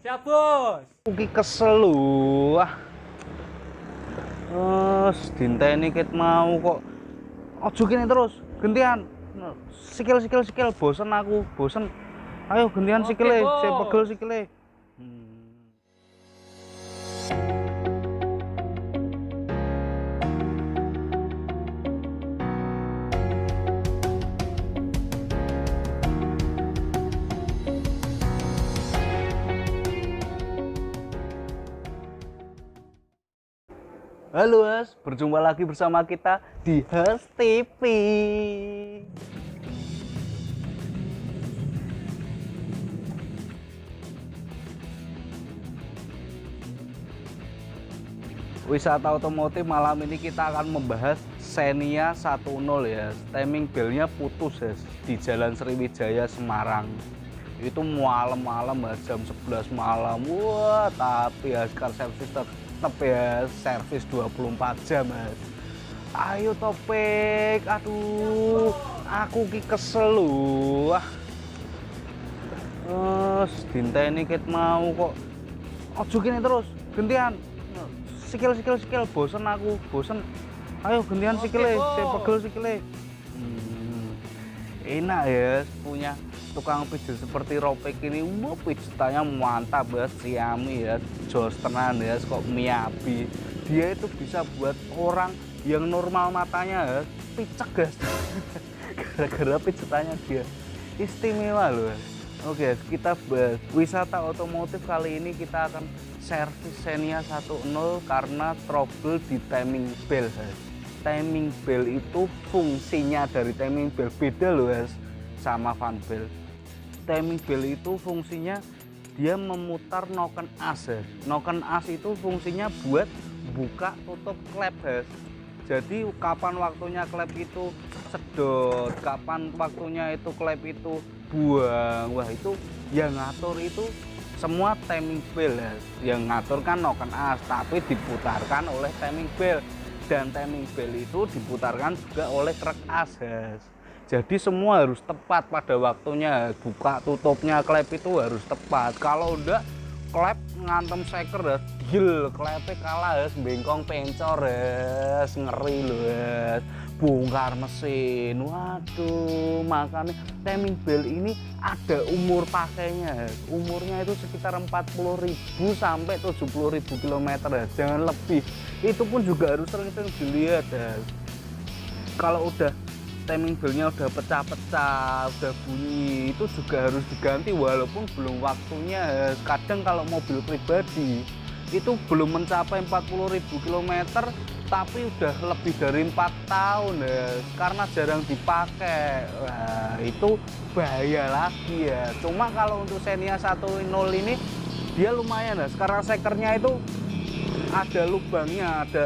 Siap, Bos. Ki kesel lu. Dinteni ket mau kok. Ojo kene terus. Gantian. Sikil, bosen aku, bosen. Ayo gantian Oke, sikile, saya Bos. pegel sikile. Halo Has, berjumpa lagi bersama kita di Has TV. Wisata otomotif malam ini kita akan membahas Xenia 10 ya. Timing belnya putus ya di Jalan Sriwijaya Semarang. Itu malam-malam ya, jam 11 malam. Wah, tapi ya car service tetap ya servis 24 jam ya. Ayo Topik, aduh, aku ki kesel lu. Dinteni ket mau kok. Ojo kene terus, gantian. Sikil, bosen aku, bosen. Ayo gantian Oke, sikile, Bos. saya pegel sikile. Enak ya punya tukang pijat seperti Ropek ini. Wah, pijatannya mantap ya, siami ya, jos tenan ya, kok miyabi. Dia itu bisa buat orang yang normal matanya ya picek guys. Gara-gara pijatannya dia istimewa loh. Oke, kita bahas wisata otomotif kali ini. Kita akan servis Xenia 10 karena trouble di timing bell. Timing bell itu fungsinya dari timing bell beda loh sama fan bell. Timing bell itu fungsinya dia memutar noken as. Noken as itu fungsinya buat buka tutup klep. Jadi kapan waktunya klep itu sedot, kapan waktunya itu klep itu buang, wah itu yang ngatur itu semua timing bell ya. Yang ngatur kan noken as, tapi diputarkan oleh timing bell, dan timing bell itu diputarkan juga oleh krek as. Jadi semua harus tepat pada waktunya, buka tutupnya klep itu harus tepat. Kalau udah klep ngantem seker ya, gil klepnya kalah ya, bengkong pencor ya, ngeri loh ya. Bongkar mesin, waduh. Makanya timing bell ini ada umur pakainya, umurnya itu sekitar 40.000 sampai 70.000 km ya, jangan lebih. Itu pun juga harus sering-sering dilihat ya. Kalau udah timing bellnya udah pecah-pecah, udah bunyi, itu juga harus diganti walaupun belum waktunya. Kadang kalau mobil pribadi itu belum mencapai 40.000 km tapi udah lebih dari 4 tahun ya, karena jarang dipakai. Wah, itu bahaya lagi ya. Cuma kalau untuk Xenia 10 ini dia lumayan ya, sekarang sekernya itu ada lubangnya, ada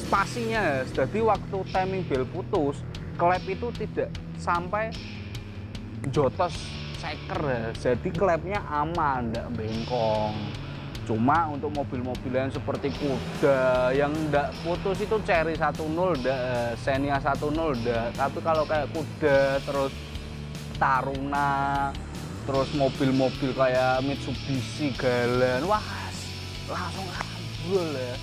spasinya. Jadi waktu timing bell putus, klep itu tidak sampai jotos seker ya. Jadi klepnya aman, tidak bengkong. Cuma untuk mobil-mobil yang seperti Kuda yang tidak putus itu Cherry 10 enggak, Xenia 10 enggak. Tapi kalau kayak Kuda, terus Taruna, terus mobil-mobil kayak Mitsubishi Galant, wah langsung ambrol ya.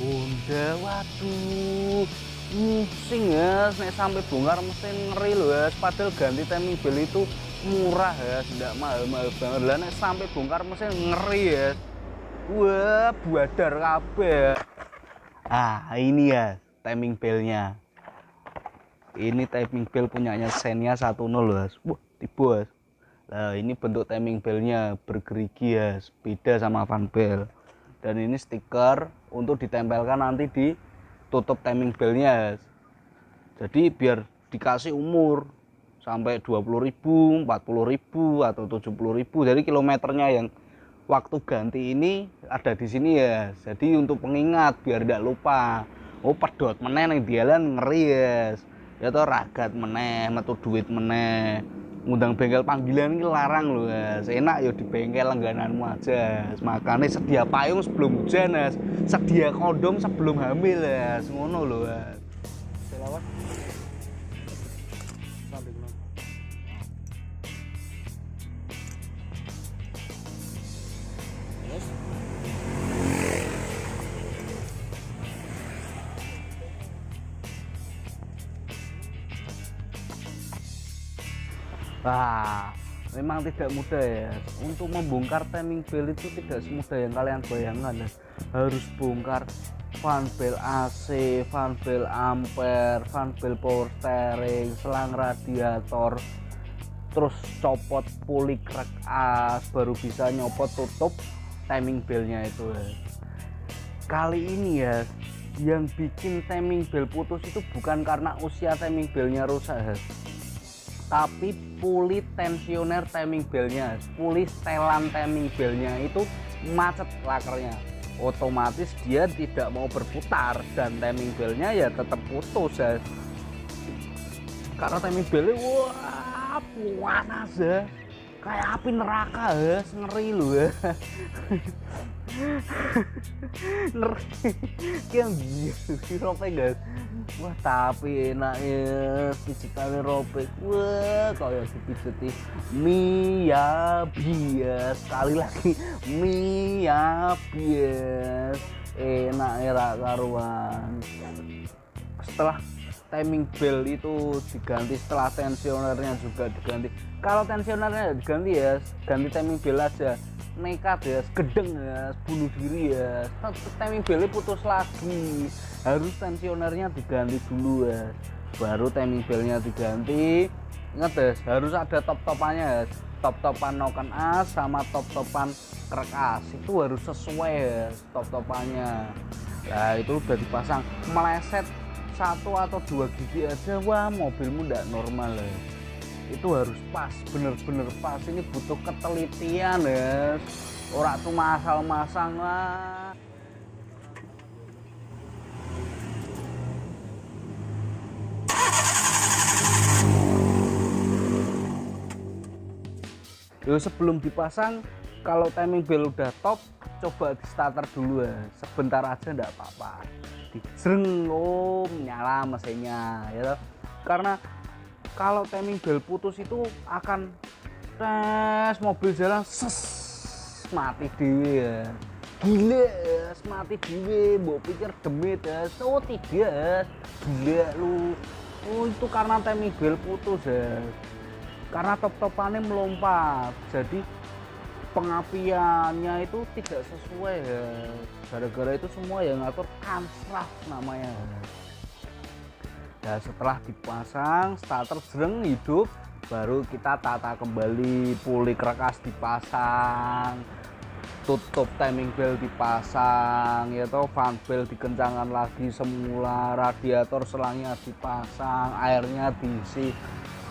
Honda, waduh, pusing ya, nek sampai bongkar mesin ngeri loh ya. Padahal ganti timing bell itu murah ya, tidak mahal-mahal banget. Lah nek sampai bongkar mesin ngeri ya. Wah, buadar kabeh. Ah, ini ya timing bellnya. Ini timing bell punyanya Xenia 10 loh. Wah, tiba. Nah, ini bentuk timing bellnya bergerigi ya, beda sama fan bell. Dan ini stiker untuk ditempelkan nanti di tutup timing bellnya. Jadi biar dikasih umur sampai 20.000, 40.000 atau 70.000. Jadi kilometernya yang waktu ganti ini ada di sini ya. Jadi untuk pengingat biar tidak lupa. Oh, pedot meneh ning dalan ngeri ya. Ya toh ragat meneh, metu duit meneh. Ngundang bengkel panggilan ini larang loh ya. Enak ya di bengkel langgananmu aja. Makanya sedia payung sebelum hujan ya. Sedia kondom sebelum hamil ya. Ngono loh ya. Selawat. Nah, memang tidak mudah ya. Untuk membongkar timing belt itu tidak semudah yang kalian bayangkan ya. Harus bongkar fan belt AC, fan belt ampere, fan belt power steering, selang radiator, terus copot puli krek as, baru bisa nyopot tutup timing beltnya itu ya. Kali ini ya, yang bikin timing belt putus itu bukan karena usia timing beltnya rusak ya, tapi puli tensioner timing beltnya, puli setelan timing beltnya itu macet lakernya, otomatis dia tidak mau berputar dan timing beltnya ya tetap putus ya. Karena timing beltnya wah panas ya, kayak api neraka ya, ngeri lu ya. Kayak gitu ropek guys. Wah tapi enak ya pijitannya ropek. Wah kayak dipijeti Miyabi ya, sekali lagi Miyabi ya, enak ya karuan. Setelah timing belt itu diganti, setelah tensionernya juga diganti. Kalau tensionernya diganti ya ganti timing belt aja, nekat ya, gedeng ya, bunuh diri ya, timing beltnya putus lagi, harus tensionernya diganti dulu ya, baru timing beltnya diganti. Ingat ya, harus ada top-topannya ya, top-topan noken as sama top-topan krek as itu harus sesuai ya top-topannya. Nah itu udah dipasang, meleset 1 atau 2 gigi aja wah mobilmu ndak normal ya. Itu harus pas, bener-bener pas. Ini butuh ketelitian ya, ora cuma asal masang lah. Yo sebelum dipasang, kalau timing belt udah top, coba di starter dulu ya, sebentar aja ndak apa-apa. Dijreng nyala mesinnya ya, karena kalau timing belt putus itu akan tes mobil jalan ses mati dewe ya, gila ya, mati dewe, mbok pikir demit ya, so tidak, gila lu. Oh itu karena timing belt putus ya, karena top-topannya melompat, jadi pengapiannya itu tidak sesuai ya, gara-gara itu semua yang ngatur kansraf namanya. Nah setelah dipasang, starter jreng hidup, baru kita tata kembali, puli krek as dipasang, tutup timing belt dipasang ya toh, fan belt dikencangkan lagi semula, radiator selangnya dipasang, airnya diisi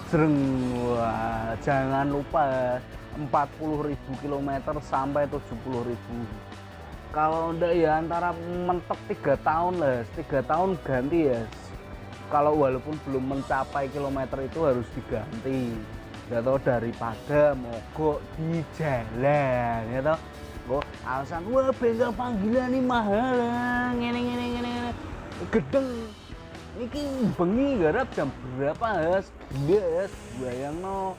jreng. Wah jangan lupa 40.000 km sampai 70.000. Kalau enggak ya antara mentok 3 tahun lah, 3 tahun ganti ya. Kalau walaupun belum mencapai kilometer itu harus diganti ya toh, daripada mogok di jalan ya toh. Kok alasan wah bengkel panggilan ini mahal ngene gedeng iki bengi garap jam berapa ya, gila bayangno.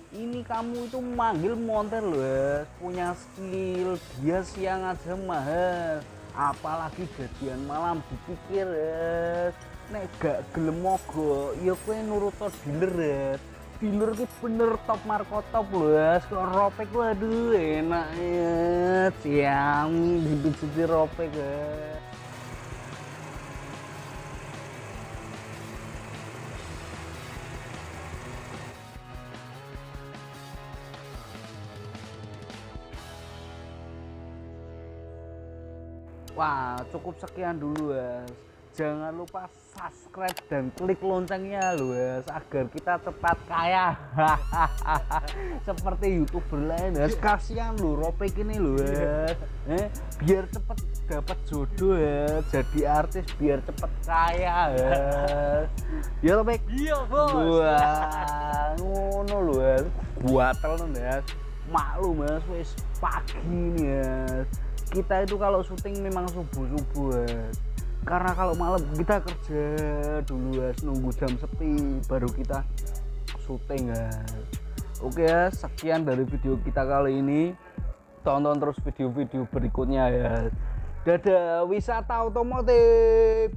Ini kamu itu manggil montir loh ya, punya skill, dia siang aja mahal, apalagi jadian malam dipikir ya. Nek gak gelem mogok ya kowe nurut dealer ya, dealer ki bener top marko top loh ya. Kalau ropek waduh enak ya, siang di ropek ya. Wah cukup sekian dulu ya, jangan lupa subscribe dan klik loncengnya loh ya, agar kita tetap kaya seperti youtuber lain ya. Kasihan loh ropek ini loh ya, biar cepet dapat jodoh ya, jadi artis biar cepet kaya ya. Ya ropek, iya bos. Wah ngono loh ya, buatel ya, maklum ya wis pagi nih ya. Kita itu kalau syuting memang subuh-subuh ya, karena kalau malam kita kerja dulu ya, nunggu jam sepi baru kita syuting ya. Oke ya, sekian dari video kita kali ini, tonton terus video-video berikutnya ya. Dadah wisata otomotif.